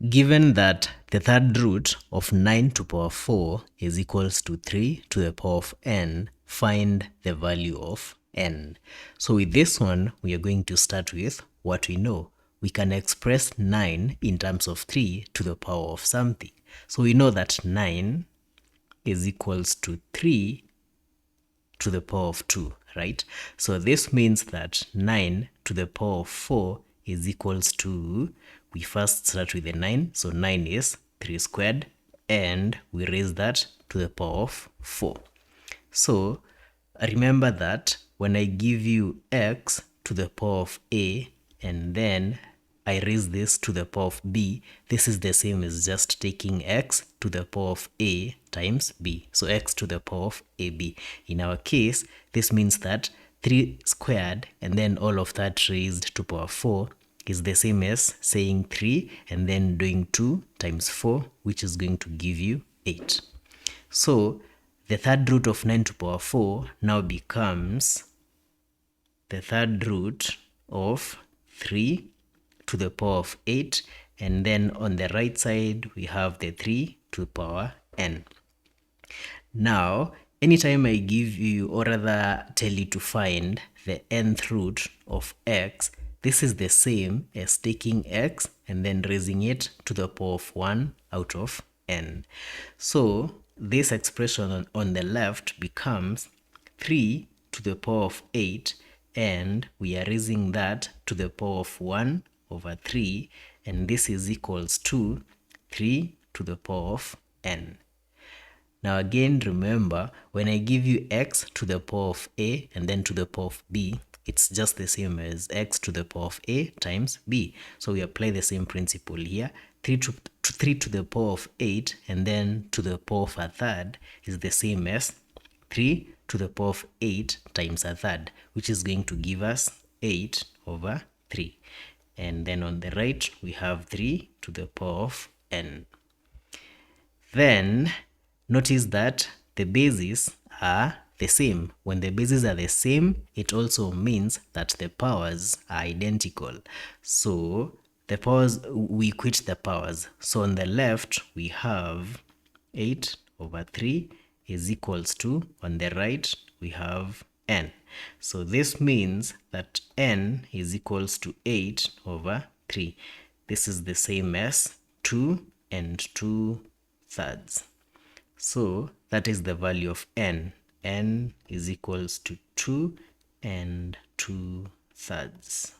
Given that the third root of 9 to the power 4 is equals to 3 to the power of n, find the value of n. So with this one, we are going to start with what we know. We can express 9 in terms of 3 to the power of something. So we know that 9 is equals to 3 to the power of 2, right? So this means that 9 to the power of 4 is equals to, we first start with the 9, so 9 is 3 squared, and we raise that to the power of 4. So remember that when I give you x to the power of a and then I raise this to the power of b, this is the same as just taking x to the power of a times b. So x to the power of ab. In our case, this means that 3 squared and then all of that raised to power 4 is the same as saying 3 and then doing 2 times 4, which is going to give you 8. So the third root of 9 to the power 4 now becomes the third root of 3 to the power of 8, and then on the right side we have the 3 to the power n. Now anytime I give you, or rather tell you to find the nth root of x, this is the same as taking x and then raising it to the power of 1 out of n. So this expression on the left becomes 3 to the power of 8, and we are raising that to the power of 1 over 3, and this is equals to 3 to the power of n. Now again, remember, when I give you x to the power of a and then to the power of b, it's just the same as x to the power of a times b. So we apply the same principle here. 3 to the power of 8 and then to the power of a third is the same as 3 to the power of 8 times a third, which is going to give us 8 over 3. And then on the right, we have 3 to the power of n. Then notice that the bases are the same. When the bases are the same, it also means that the powers are identical. So the powers, we equate the powers. So on the left, we have 8 over 3 is equals to, on the right, we have n. So this means that n is equals to 8 over 3. This is the same as 2 and 2/3. So that is the value of n. N is equals to 2 and 2/3.